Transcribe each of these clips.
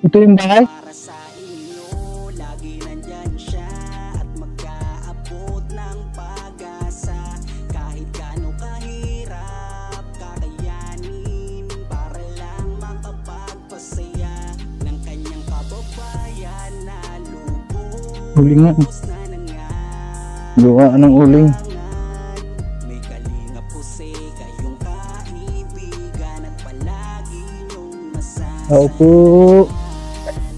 Ito yung bahay? Para sa inyo, lagi nandyan siya at mag-aabot ng pag-asa. Kahit gaano kahirap, kakayanin para lang makapagpasaya ng kanyang kababayan na Uling nga. lubos na Gawa ng uling. may kalinga puse kayong kaibigan at palagi niyong masaya. Tao po.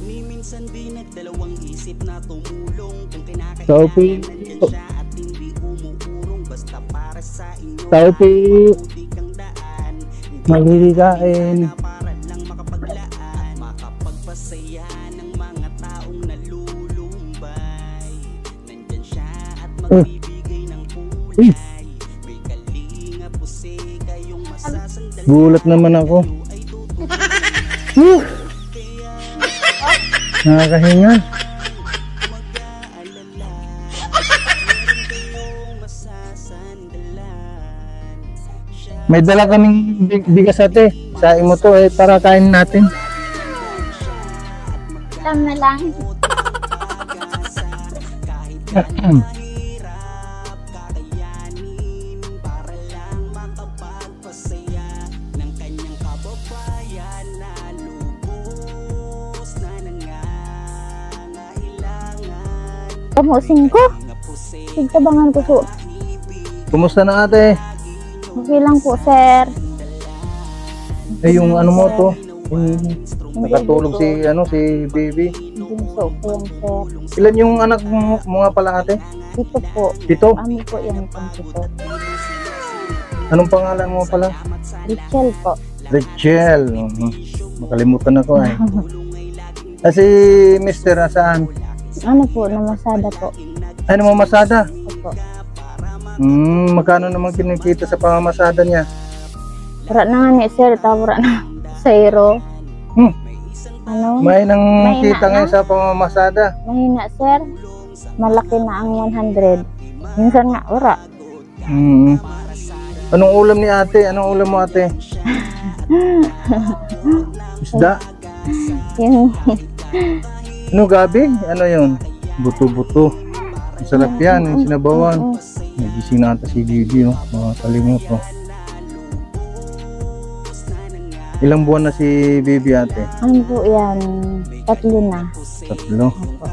Minsan di nagdalawang isip na tumulong kung Tao po. kinakailangan nandyan siya at hindi umuurong basta para sa inyo. Tao po. Mabuti kang daan, hindi Maliligain. na para lang makapaglaan, makapagpasaya ng mga taong nalulumbay. Nandyan siya at magbibigay ng kulay. May kalinga puse kayong masasandal. Gulat naman ako. Ay tutulungan Nakakahinga. mag-aalala. Meron kayong masasandalan. Siya May dala kaming bigas ate. Saing mo to para kain natin. Tama lang. pag-asa kahit mahirap, kakayanin para lang makapagpasaya ng kanyang kababayan na lubos na nangangailangan. Tamusin ko. Nga puse Sigtabangan ko po. Kumusta na ate? Okay lang po, sir. Eh yung ano mo to? Nakatulog si si baby. Hindi so po yan, sir. Ilan yung anak mo nga pala ate? Dito po. Pito? Ano po yan, pangkito? Anong pangalan mo pala? Rachel po. Rachel. Makalimutan ako eh. Si Mr. Saan? Ano po, namasada po. Ano mo masada? Opo. Magkano naman kinikita sa pamamasada niya? Wala na nga ni, sir. Tawara na. Zero. Hmm. Ano? May nang Mahina kita ngayon na. sa pamamasada. Mahina, sir. Malaki na ang 100. Minsan nga, wala. Anong ulam ni ate? Anong ulam mo ate? Isda? Yung Ano gabi? Ano yun? Buto-buto. Masarap yan, yung sinabawan. Nagising na ata si Bibi, oh. Mga kalimot, oh. Ilang buwan na si Bibi ate? ano po yan? 3 na. 3. Opo.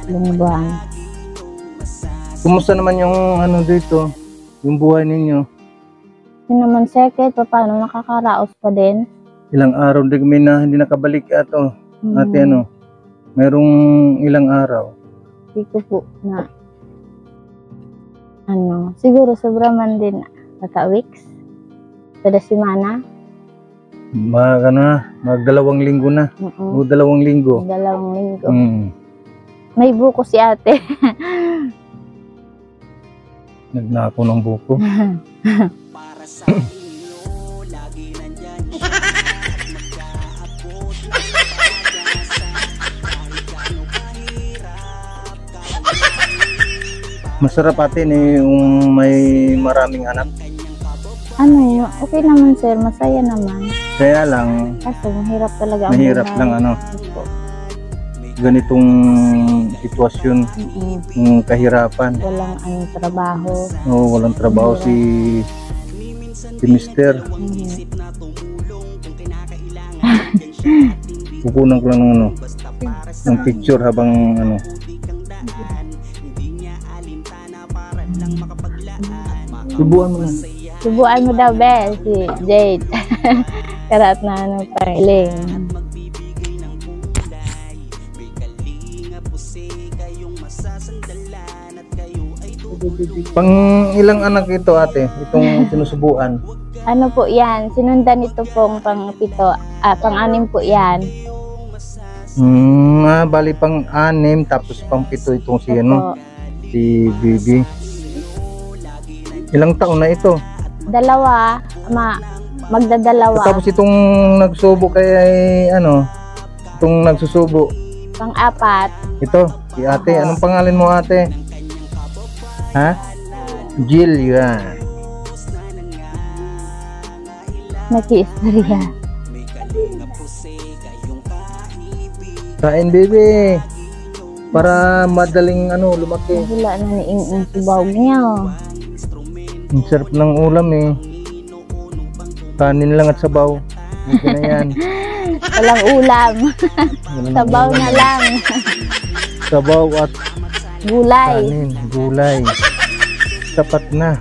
3 buwan. Kumusta naman yung ano dito? Yung buhay ninyo? Yun naman, sir, kahit pa paano nakakaraos pa din. Ilang araw din kami na hindi nakabalik ato. Ate ano? Merong ilang araw. Hindi ko po na siguro sobra man din kaka-weeks. Kada semana. Mag-2 linggo na. O 2 linggo. 2 linggo. Mm. May buko si ate. Nagnako ng buko. para sa inyo, lagi nandyan siya at mag-aabot ng pag-asa. Kahit gaano kahirap, kakayanin Masarap ate yung may maraming anak. Ano yun? Okay naman, sir. Masaya naman. Kaya lang, Kaso mahirap talaga ang mahirap buhay. lang ano, Opo. ganitong sitwasyon, yung kahirapan. Walang trabaho. Walang trabaho si Mister. na tumulong kung kinakailangan nandyan siya at hindi Kukunan ko lang ng basta para sa ng picture habang buti kang daan. Hindi niya alintana para lang makapaglaan. subuan mo na. Subuan mo daw, Bel, si Jade. Karat na pariling. Magbibigay ng kulay. May kalinga puse kayong masasandalan at kayo ay tutulong. Pang ilang anak ito ate, itong sinusubuan? Ano po yan? Sinundan ito pong pang-7. Pang-6 po yan. Bali pang 6 tapos pang 7 itong si ano, Opo. si Bibi. Ilang taon na ito? 2. Magdadalawa. Tapos itong nagsubo kay ano, itong nagsusubo. Pang-4. Ito, si ate. Anong pangalan mo ate? Ha? Jillian. Nag-iistorya. May kalinga puse kayong Kain, baby. Para madaling lumaki. Wala na ni Ing subaw niya. Ang sarap ng ulam eh. Kanin lang at sabaw. Okay na yan. Walang ulam. Walang Sabaw ulam. na lang. Sabaw at Gulay. kanin, gulay. Sapat na.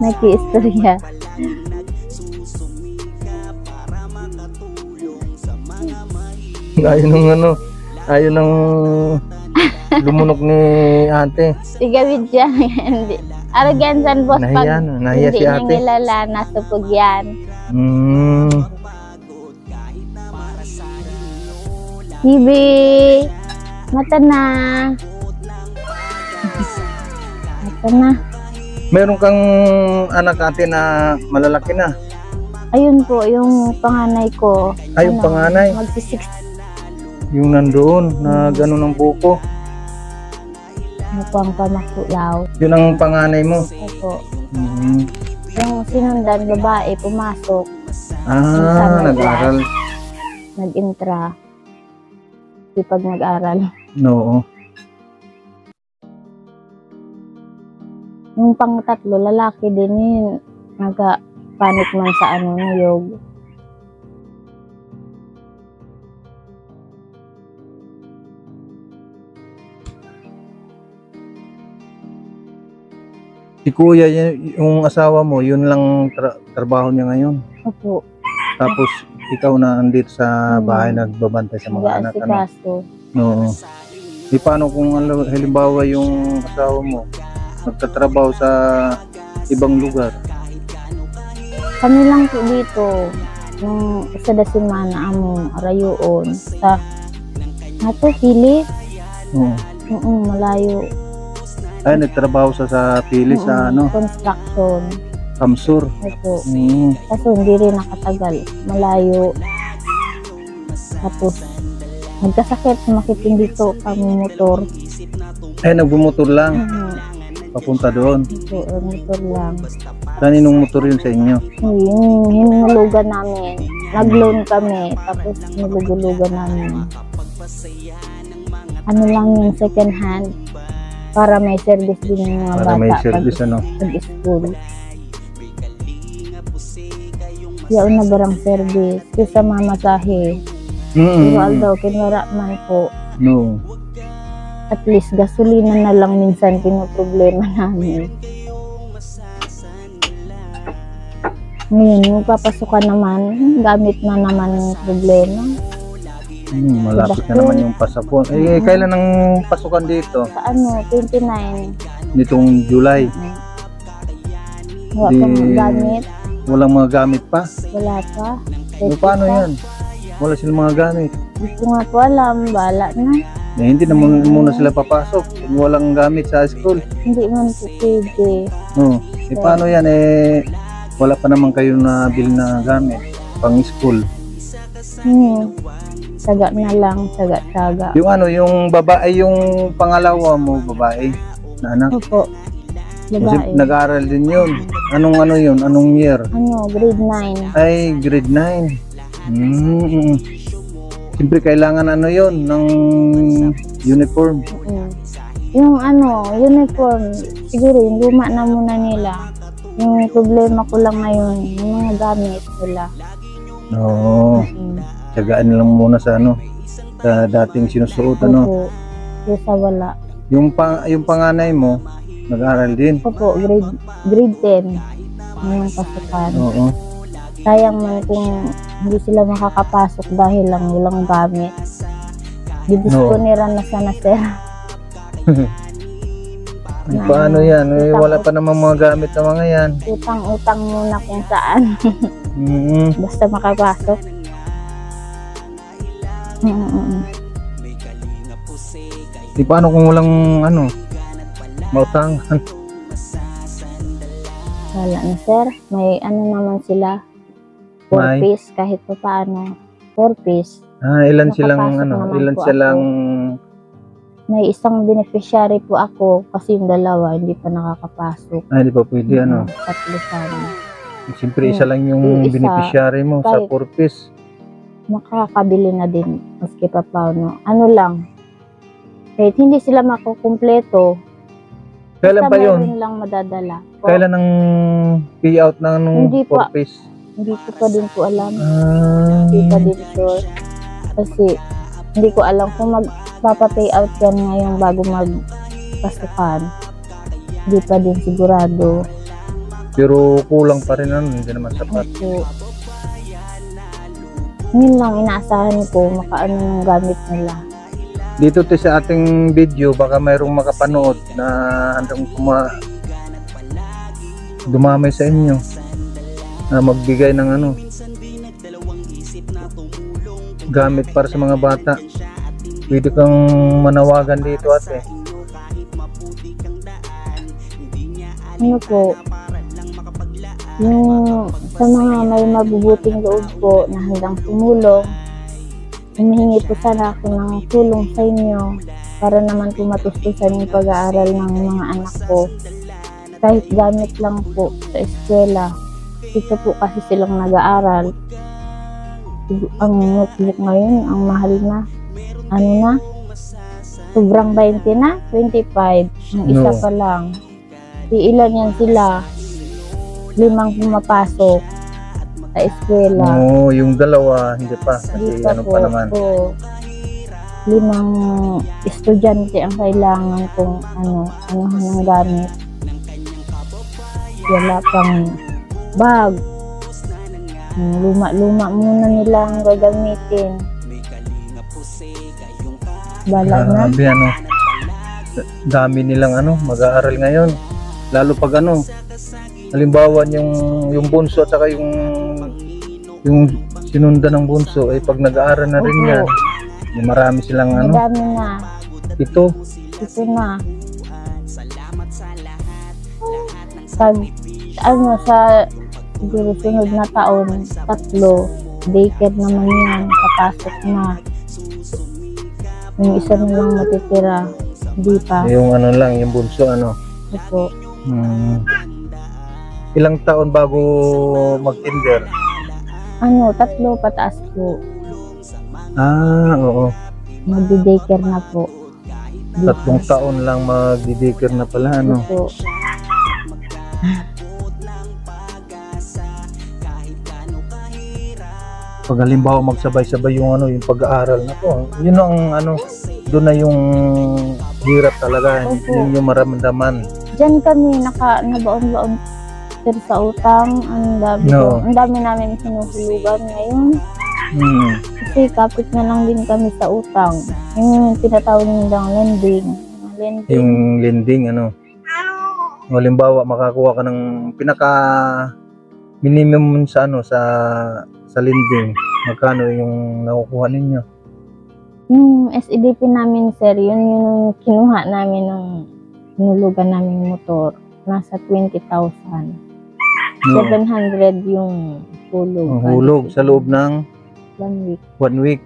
Nag-iistorya. Ayaw ng lumunok ni ate. Igawid siya. Hindi. Argansan boss pag Nahiya hindi si niya ate. nilala, nasupog yan. Bibi! Mata na! Mata na. Meron kang anak ate na malalaki na. Ayun po, yung panganay ko. Ay, yung panganay. Magsi-6. Yung nandoon na gano'n ng buko. Ano po ang pamakulaw. Yun ang panganay mo. Opo. Mhm. Yung sinundan, babae, pumasok. Nag-aral. Nag-intra. Sipag nag-aral. Oo. Yung pang-tatlo, lalaki din yun. Nagka-panic man sa niyog. Si kuya, yung asawa mo, yun lang trabaho niya ngayon. Opo. Tapos ikaw na andito sa bahay nagbabantay sa mga anak. Nag-aasikaso. Oo. Paano kung halimbawa yung asawa mo nagtatrabaho sa ibang lugar? Kami lang po dito. Nung isa na semana among arayuon sa ato pili. Oo. Malayo. Ay, nagtrabaho sa pili sa Construction. Kamsur. Opo. Mm. Kaso hindi rin nakatagal. Malayo. Tapos nagkasakit, sumakit din dito kami motor. Ay, nagbumotor lang. Papunta doon. Ito, motor lang. Kaninong motor yun sa inyo? Yung hinulugan namin. Nag-loan kami. Tapos nilugulugan namin. Ano lang yung second hand. Para may service din yung mga Para bata. may service Pag-school. Yaon na barang service. Kisa mamasahe. Pero daw, kinwara man po. No. At least gasolina na lang minsan pinoproblema namin. Ngayon, magpapasukan naman, gamit na naman yung problema. Malapit na naman yung pasapon. Eh, kailan ang pasukan dito? Sa 29. Nitong July. Wala Di- pang gamit. Walang mga gamit pa? Wala pa. So, paano yan? Wala silang mga gamit. Hindi ko nga po alam. Bala na. Eh, hindi naman muna sila papasok kung walang gamit sa school. Hindi man po pwede. No. Eh, paano yan? Eh, wala pa naman kayo na bill na gamit pang school. Saga na lang. Saga-saga. Yung babae, yung pangalawa mo, babae na anak. Opo. Kasi Babae. nag-aaral din yun. Anong yun? Anong year? Grade 9. Ay, grade 9. Siyempre kailangan yun ng uniform. Yung uniform, siguro yung luma na muna nila. Yung problema ko lang ngayon, yung mga gamit nila. Oo. Tsagaan lang muna sa sa dating sinusuot Opo. Kesa wala. Yung panganay mo nag-aaral din. Opo, grade 10. Ngayong pasukan. Oo. Sayang man kung hindi sila makakapasok dahil lang walang gamit. Didisponera na sana sir. Paano yan? Eh, wala pa namang mga gamit na mga yan. Utang-utang muna kung saan. Basta makapasok. Di paano kung walang mautangan? Wala na sir. May naman sila. 4 May? piece kahit pa paano. 4 piece. Ilan silang Nakapasok naman ilan po silang May isang beneficiary po ako kasi yung dalawa hindi pa nakakapasok. di pa pwede Tatlo sana. Siyempre isa lang yung Yung isa, beneficiary mo sa kahit- purpose. makakabili na din maski pa paano. Ano lang, kahit hindi sila makukumpleto, Kailan basta pa yun? meron lang madadala. O, Kailan ang payout ng Hindi pa. 4 piece? hindi ko pa din po alam. Ah, Hindi pa din sure. Kasi hindi ko alam kung magpapa-pay out yan ngayon bago magpasukan. Hindi pa din sigurado. pero kulang pa rin ano, hindi naman sapat. Opo. Yun lang inaasahan ko, makaano ng gamit nila. Dito te sa ating video, baka mayroong makapanood na handang dumamay sa inyo na magbigay ng ano, gamit para sa mga bata. Pwede kang manawagan dito ate. Ano po, yung sa mga may mabubuting loob po na handang tumulong, humihingi po sana ako ng tulong sa inyo para naman po matustusan yung pag-aaral ng mga anak ko. Kahit gamit lang po sa eskwela. Dito po kasi silang nag-aaral. Ang notebook ngayon, ang mahal na. Ano na? Sobrang 20 na? 25. Ang isa No. pa lang. Ilan yan sila? 5 pumapasok sa eskwela. Oo, yung dalawa hindi pa kasi Hindi pa ano po. pa naman. Po. 5 estudyante ang kailangan kung anuhan ng gamit. Wala pang bag. Luma-luma muna nila ang gagamitin. Bala na. Grabe ano. Dami nilang ano, mag-aaral ngayon. Lalo pag ano, halimbawa yung bunso at saka yung sinundan ng bunso ay pag nag-aaral na rin Opo. yan. Yung marami silang ano, Madami na. ito. Ito na. Pag sa siguro sunod na taon, 3, daycare naman yan, papasok na. Yung isa na lang matitira, hindi pa. Yung ano lang, yung bunso ano. Opo. Ilang taon bago mag-kinder? 3 pataas po. Ah, oo. Magdi-daycare na po. 3 taon lang mag-daycare na pala ano. Opo. Pag halimbawa magsabay-sabay yung ano, yung pag-aaral na po. Yun ang ano, doon na yung hirap talaga. Opo. Yun yung maramdaman. Diyan kami nabaon-baon sir sa utang. Ang dami, No. ang dami namin sinuhulugan ngayon. Kasi kapit na lang din kami sa utang. Yung tinatawag nilang lending. Yung lending ano. Halimbawa makakuha ka ng pinaka minimum sa ano sa lending. Magkano yung nakukuha ninyo? Yung SEDP namin sir, yun yung kinuha namin ng hinulugan namin motor. Nasa 20,000. No. 700 yung hulog. Ang hulog sa loob ng 1 week. 1 week.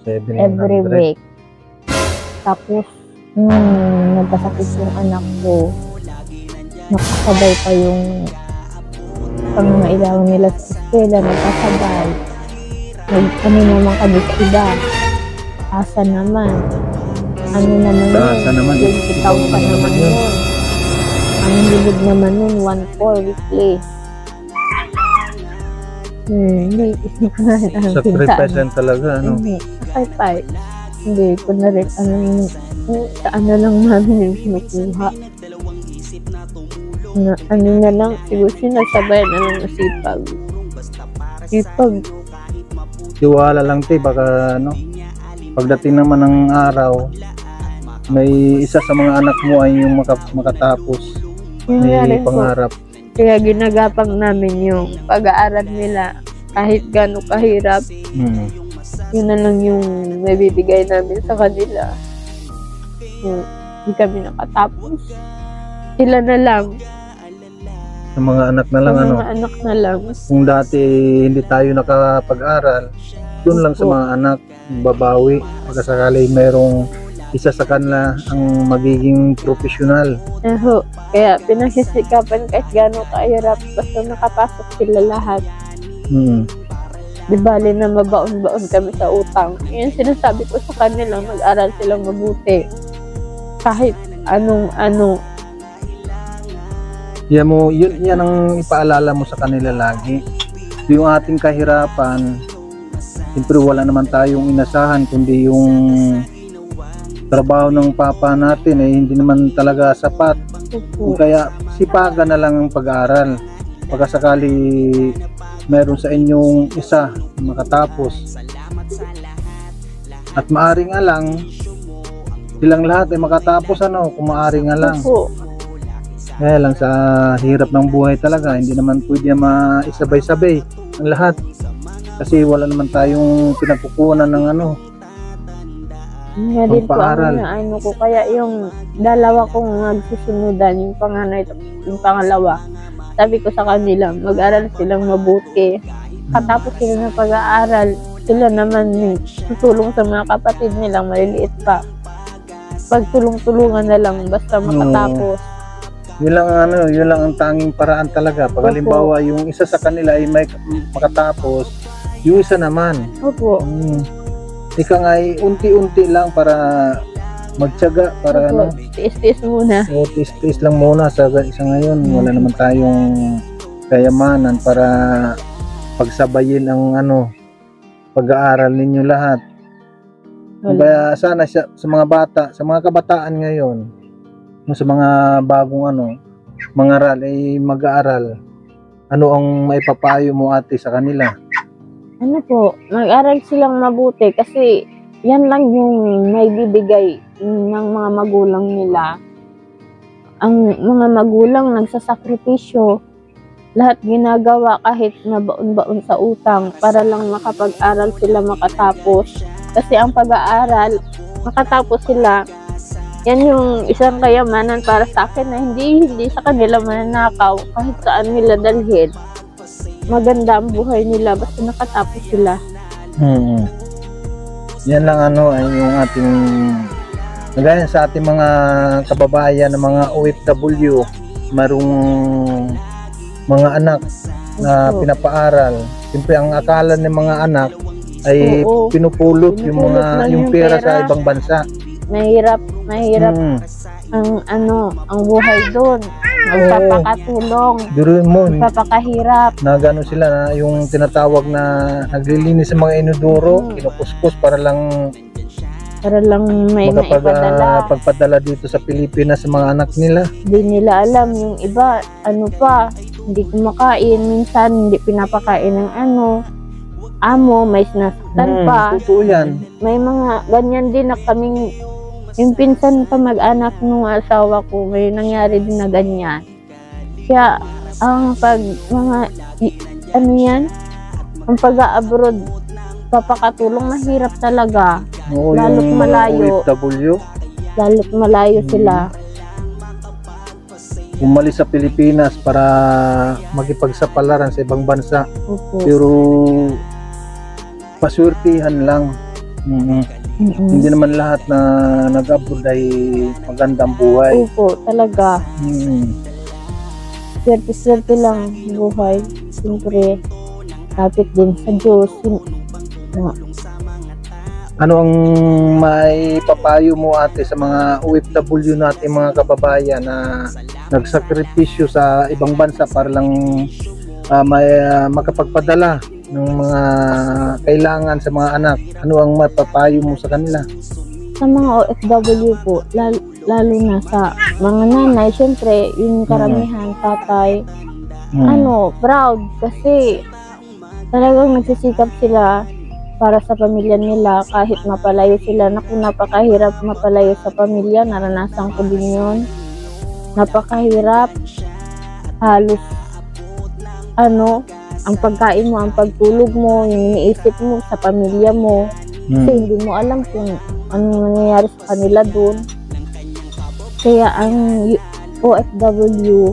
700. Every week. Tapos, nagkasakit yung anak ko. Nakasabay pa yung pangangailangan nila sa eskwela, nagkasabay. Ano naman kami sa iba. Asa naman. Ano naman yun? Asa naman. 20,000 naman yun. Ang hilog naman nun, 1,400 weekly. Hindi ko na rin alam Sacrifice lang talaga ano. Hindi, sacrifice. Hindi ko na rin alam saan na lang namin yung kinukuha. Ano na lang, siguro sinasabay na lang na sipag. Sipag. Tiwala lang te, baka ano, pagdating naman ng araw, may isa sa mga anak mo ay yung makatapos. Yung May rin po. pangarap. Kaya ginagapang namin yung pag-aaral nila kahit gaano kahirap. Yun na lang yung nabibigay namin sa kanila. Hindi kami nakatapos. Sila na lang. Sa mga anak na lang Sa ano. mga anak na lang. Kung dati hindi tayo nakapag-aral, doon lang sa mga anak babawi. Pagkasakali mayroong isa sa kanila ang magiging profesional. Kaya pinagsisikapan kahit gaano kahirap basta nakapasok sila lahat. Di bali na mabaon-baon kami sa utang. Yun sinasabi ko sa kanila, mag-aral silang mabuti. Kahit anong-ano. Yan ang ipaalala mo sa kanila lagi. Yung ating kahirapan, siyempre wala naman tayong inasahan, kundi yung trabaho ng papa natin hindi naman talaga sapat. Kaya sipagan na lang ang pag-aaral. Pagkasakali meron sa inyong isa makatapos. At maaari nga lang, silang lahat ay makatapos kung maaari nga lang. Kaya lang sa hirap ng buhay talaga, hindi naman pwede maisabay-sabay ang lahat. Kasi wala naman tayong pinagkukunan ng Nga din po pang-paaral. ko. Kaya yung dalawa kong nagsusunudan, yung panganay, yung pangalawa, sabi ko sa kanila, mag-aral silang mabuti. Katapos sila ng pag-aaral, sila naman tutulong sa mga kapatid nilang maliliit pa. Pagtulong-tulungan na lang, basta makatapos. Yun lang ang tanging paraan talaga. Pag halimbawa yung isa sa kanila ay may makatapos, yung isa naman. Opo. Ika nga ay unti-unti lang para magtiyaga para tiis-tiis muna. Tiis-tiis lang muna sa ngayon. Wala naman tayong kayamanan para pagsabayin ang pag-aaral ninyo lahat. Kaya sana sa mga bata, sa mga kabataan ngayon, sa mga bagong mangaral ay mag-aaral. Ano ang maipapayo mo ate sa kanila? Mag-aral silang mabuti kasi yan lang yung may bibigay ng mga magulang nila. Ang mga magulang nagsasakripisyo, lahat ginagawa kahit nabaon-baon sa utang para lang makapag-aral sila makatapos. Kasi ang pag-aaral, makatapos sila, yan yung isang kayamanan para sa akin na hindi sa kanila mananakaw kahit saan nila dalhin. Maganda ang buhay nila basta nakatapos sila. Yan lang ay yung ating gaya sa ating mga kababayan na mga OFW, marong mga anak na pinapaaral. Siyempre ang akala ng mga anak ay pinupulot yung pera sa ibang bansa. Mahirap ang buhay doon. Magpapakatulong, magpapakahirap. Na gano'n sila na yung tinatawag na naglilinis sa mga inodoro, kinukuskus para lang may maipadala. Pagpadala dito sa Pilipinas sa mga anak nila. Hindi nila alam yung iba, hindi kumakain, minsan hindi pinapakain ng amo, may sinasaktan pa. Totoo yan. May mga ganyan din na kaming, yung pinsan pa mag-anak ng asawa ko, may nangyari din na ganyan. Kaya, ang ang pag-abroad, papakatulong, mahirap talaga. Lalo't malayo. OFW. Lalo't malayo sila. Umalis sa Pilipinas para makipagsapalaran sa ibang bansa. Pero paswertihan lang. Hindi naman lahat na nag-abroad ay magandang buhay. Opo, talaga. Swerte-swerte lang buhay. Siyempre, kapit din sa Diyos. Ano ang may papayo mo ate sa mga OFW natin, mga kababayan na nagsakripisyo sa ibang bansa para lang makapagpadala ng mga kailangan sa mga anak? Ano ang mapapayo mo sa kanila? Sa mga OFW po, lalo na sa mga nanay, syempre, yung karamihan, tatay, proud kasi talagang nagsisikap sila para sa pamilya nila kahit mapalayo sila. Naku, napakahirap mapalayo sa pamilya, naranasan ko din yun. Napakahirap, halos ang pagkain mo, ang pagtulog mo, yung iniisip mo sa pamilya mo. Kasi hindi mo alam kung anong nangyayari sa kanila doon. Kaya ang OFW,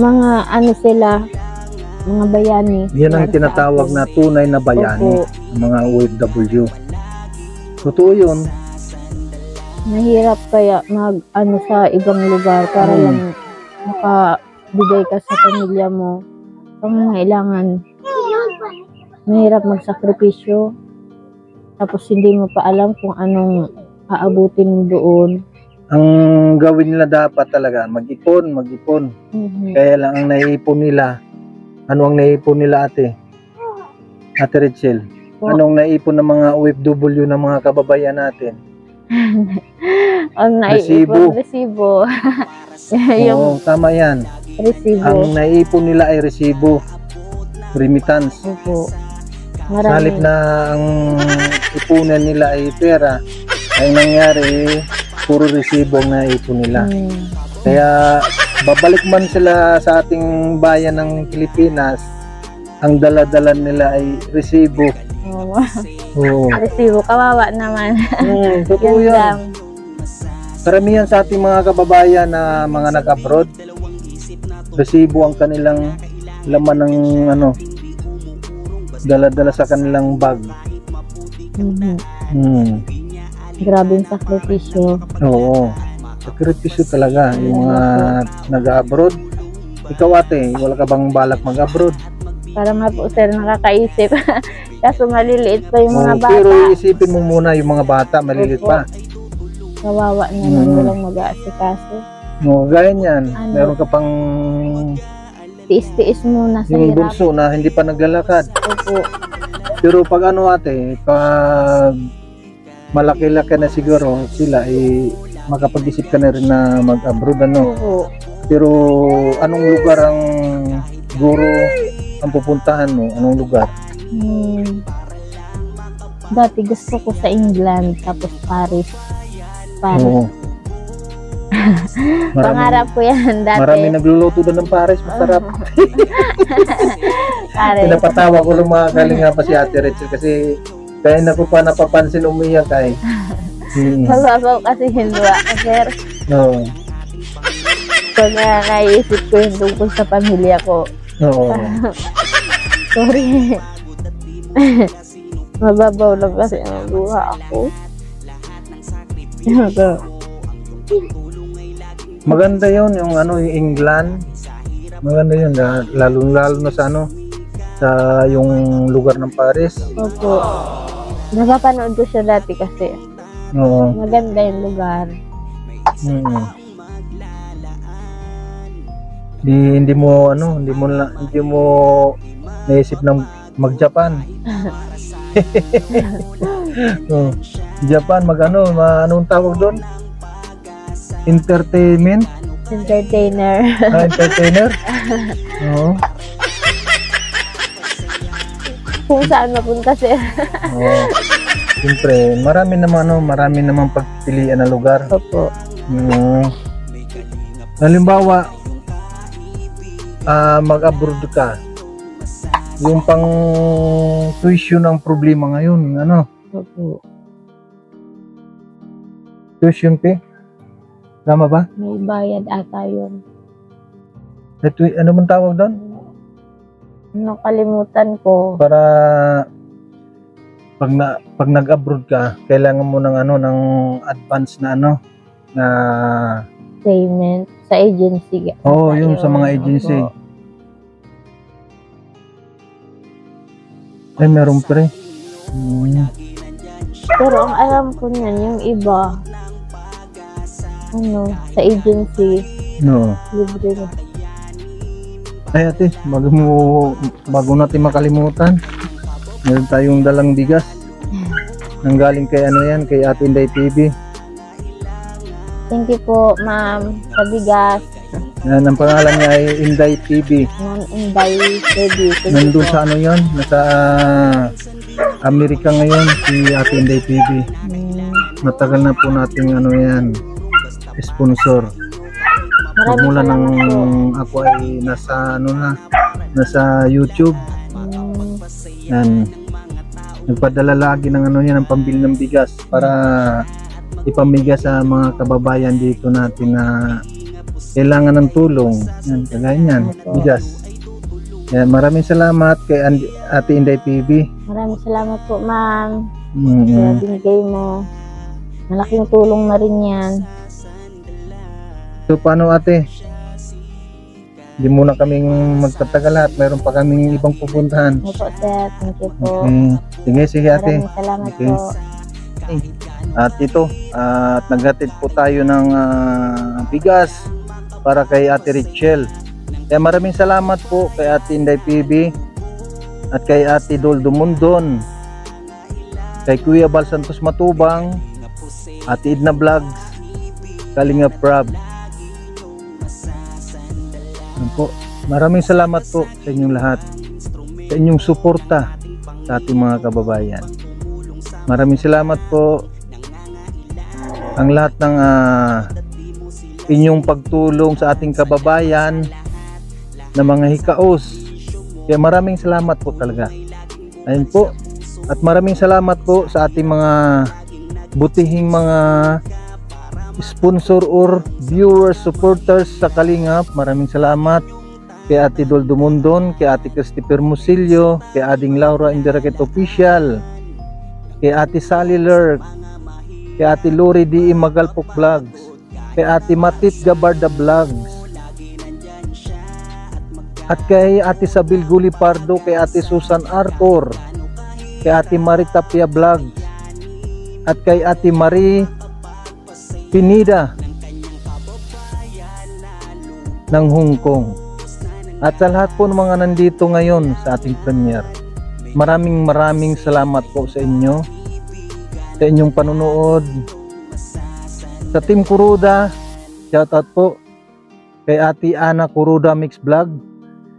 mga sila, mga bayani. Yan ang tinatawag na tunay na bayani ng mga OFW. Totoo yun. Mahirap kaya sa ibang lugar para lang makabigay ka sa pamilya mo pangangailangan. mahirap magsakripisyo. Tapos hindi mo pa alam kung anong aabutin mo doon. Ang gawin nila dapat talaga, mag-ipon. Mhm. Kaya lang ang naiipon nila, ano ang naiipon nila ate? Ate Rachel, Po. anong naiipon ng mga OFW ng mga kababayan natin? Ang Resibo. resibo. Yung Oo, tama yan. resibo. Ang naiipon nila ay resibo, remittance. Opo. Sa halip Marami. na ang ipunan nila ay pera, ay nangyari puro resibo ang naipon nila. Kaya babalik man sila sa ating bayan ng Pilipinas, ang dala-dala nila ay resibo. Oo. Oo. Resibo, kawawa naman. Totoo Yan yan. lang. Karamihan sa ating mga kababayan na mga nag-abroad, resibo ang kanilang laman ng dala-dala sa kanilang bag. Mhm. Grabing sakripisyo. Oo. Sakripisyo talaga yung mga nag-abroad. Ikaw ate, wala ka bang balak mag-abroad? Para nga po sir nakakaisip. Kaso maliliit pa yung mga Oo, bata. pero isipin mo muna yung mga bata, maliliit pa. Kawawa naman, walang mag-aasikaso. No, gaya niyan, Ano? meron ka pang Tiis-tiis muna sa yung hirap. bunso na hindi pa naglalakad. Opo. Pero pag ate, pag malaki-laki na siguro sila, makapag-isip ka na rin na mag-abroad Opo. Pero anong lugar ang guro ang pupuntahan mo? Anong lugar? Dati gusto ko sa England, tapos Paris. Oo. Pangarap ko yan dati. Marami nagluluto doon ng Paris, masarap. Paris. Pinapatawa ko lang mga kalinga pa si Ate Rachel kasi kaya na ko pa napapansin umiyak ay. Mababaw kasi hindwa. Sir, Oo. pag naisip ko yung tungkol sa pamilya ko. Oo. Sorry. Mababaw lang kasi ang luha ako. Maganda yun, yung yung England. Maganda yun, lalo na sa sa yung lugar ng Paris. Opo. Napapanood ko siya dati kasi Oo. maganda yung lugar. Hindi mo naisip ng mag-Japan. Oh, Japan anong tawag doon? Entertainment? Entertainer. Entertainer? Oo. Kung saan mapunta sir. Oo. Siyempre, marami naman pagpilian na lugar. Opo. Halimbawa, mag-abroad ka. Yung pang tuition ang problema ngayon, Opo. tuition fee? Tama ba? May bayad ata yun. Ano man tawag doon? Nakalimutan ko. Para pag nag-abroad ka, kailangan mo ng advance na na Payment sa agency. yung sa mga agency. Opo. Ay, meron pre. Pero ang alam ko niyan, yung iba, sa agency, No. libre na. Ay ate, bago natin makalimutan, meron tayong dalang bigas. Nanggaling kay kay Ate Inday TV. Thank you po, ma'am, sa bigas. Yan, ang pangalan niya ay Inday TV. Ma'am Inday Baby. Nandun sa nasa Amerika ngayon si Ate Inday TV. Matagal na po nating yan, sponsor. Maraming Mula nang salamat po. ako ay nasa YouTube. Yan. Nagpadala lagi ng ng pambili ng bigas para ipamigay sa mga kababayan dito natin na kailangan ng tulong. Yan, kagaya niyan, bigas. Yan, maraming salamat kay Ate Inday TV. Maraming salamat po, ma'am. Kaya binigay mo. Malaking tulong na rin yan. So paano ate? Hindi muna kaming magtatagal at mayroon pa kaming ibang pupuntahan. Opo, sir. Thank you po. Okay. Sige ate. Maraming salamat Okay. po. At ito, at naghatid po tayo ng bigas para kay Ate Richel. Kaya maraming salamat po kay Ate Inday PB at kay Ate Dol Dumundon, kay Kuya Bal Santos Matubang, Ate Idna Vlogs, Kalinga Prab. Po, maraming salamat po sa inyong lahat, sa inyong suporta sa ating mga kababayan. Maraming salamat po ang lahat ng inyong pagtulong sa ating kababayan na mga hikaos. Kaya maraming salamat po talaga. Ayun po. At maraming salamat po sa ating mga butihing mga sponsor or viewers, supporters sa Kalingap. Maraming salamat kay Ate Dol Dumundon, kay Ate Christopher Musilio, kay Ading Laura Indirakit Official, kay Ate Sally Lurk, kay Ate Lori D.E. Magalpok Vlogs, kay Ate Matit Gabarda Vlogs, at kay Ate Sabil Guli Pardo, kay Ate Susan Arthur, kay Ate Marie Tapia Vlogs, at kay Ate Marie Pinida ng Hong Kong, at sa lahat po ng mga nandito ngayon sa ating premiere. Maraming salamat po sa inyo, sa inyong panunood. Sa Team Kuruda, shoutout po kay Ate Ana Kuruda Mix Vlog,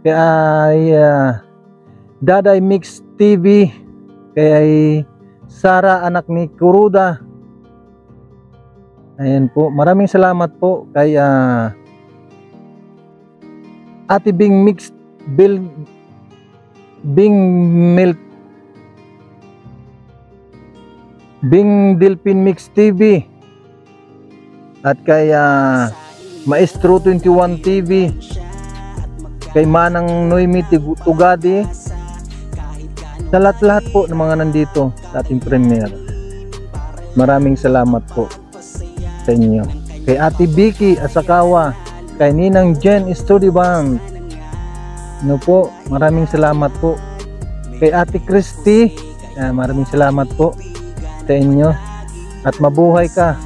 kay Daday Mix TV, kay Sara anak ni Kuruda. Ayan po, maraming salamat po kay Ate Bing Mix Bing Delphin Mix TV, at kay Maestro 21 TV, kay Manang Noemi Tugadi, sa lahat po ng mga nandito sa ating premiere. Maraming salamat po sa inyo. Kay Ate Vicky Asakawa, kay Ninang Jen Studio Band, ano po, maraming salamat po. Kay Ate Christy, maraming salamat po sa inyo, at mabuhay ka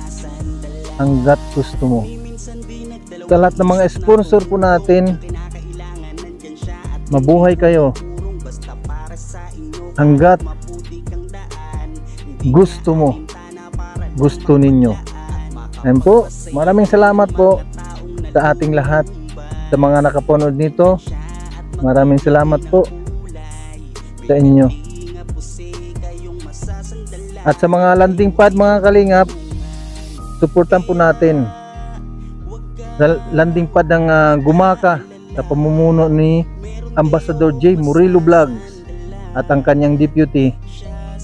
hanggat gusto mo. Sa lahat ng mga sponsor po natin, mabuhay kayo hanggat gusto mo, gusto ninyo. Ayan po, maraming salamat po sa ating lahat, sa mga nakapanood nito. Maraming salamat po sa inyo. At sa mga landing pad, mga Kalingap, suportan po natin sa landing pad ng Gumaka sa pamumuno ni Ambassador J. Murillo Vlogs at ang kanyang deputy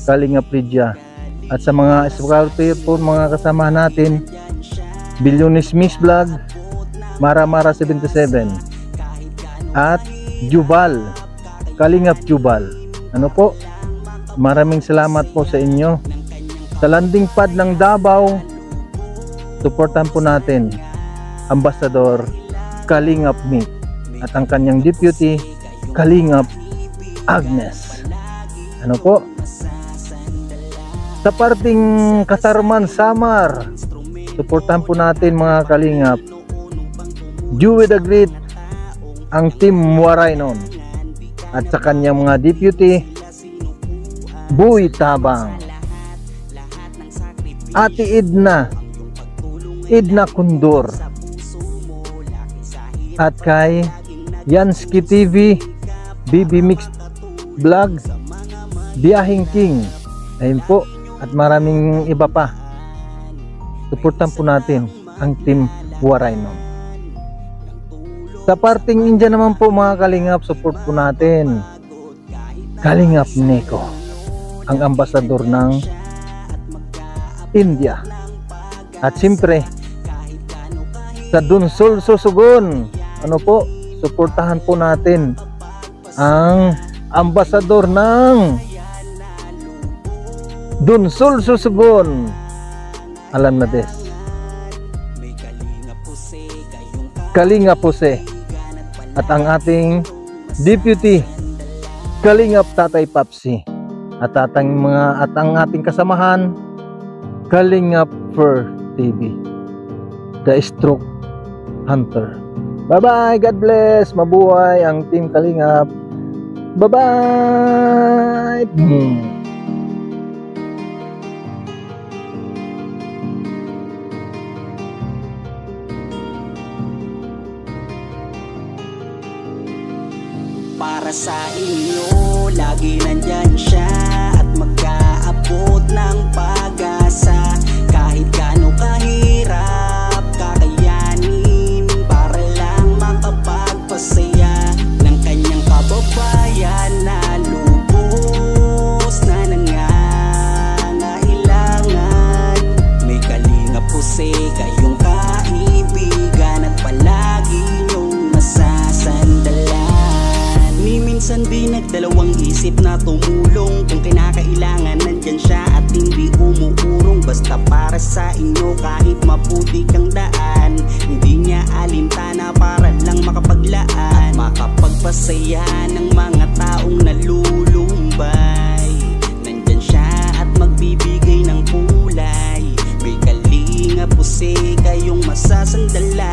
Kalingap Lydia. At sa mga supporter po, mga kasama natin, Billionis Miss Vlog, Mara 77, at Jubal, Kalingap Jubal. Ano po, maraming salamat po sa inyo. Sa landing pad ng Davao, suportan po natin Ambassador Kalingap Mick at ang kanyang deputy Kalingap Agnes. Ano po, sa parting Kasarman Samar, suportan po natin, mga Kalingap, Dewey the Great, ang Team Waraynon, at sa kanyang mga deputy Buy Tabang, Ate Idna Kundur, at kay Yansky TV, BB Mix Vlog, Biyahing King. Ayun po, at maraming iba pa. Suportan po natin ang Team Waraynon. Sa parting India naman po, mga Kalingap, support po natin Kalingap Neko, ang ambasador ng India. At siyempre sa Dunsol Susugon, ano po, suportahan po natin ang ambasador ng Dunsol Susugon, Alan Nades, Kalinga Pose, at ang ating Deputy Kalingap Tatay Papsi at ang ating kasamahan Kalingap Fur TV, The Stroke Hunter. Bye-bye, God bless, mabuhay ang Team Kalingap. Bye-bye. Para sa inyo, lagi nandyan siya at mag-aabot ng pag-asa. Kahit gaano kahirap, kakayanin para lang makapagpasaya ng kanyang kababayan na lubos na nangangailangan. May Kalingap Jose, kayong kaibigan at palagi niyong masasandalan. Minsan di nagdalawang isip na tumulong, kung kinakailangan nandyan siya at hindi umuurong. Basta para sa inyo kahit maputi kang daan, hindi niya alintana para lang makapaglaan at makapagpasaya ng mga taong nalulumbay. Nandyan siya at magbibigay ng kulay. May Kalingap Jose, kayong masasandalan.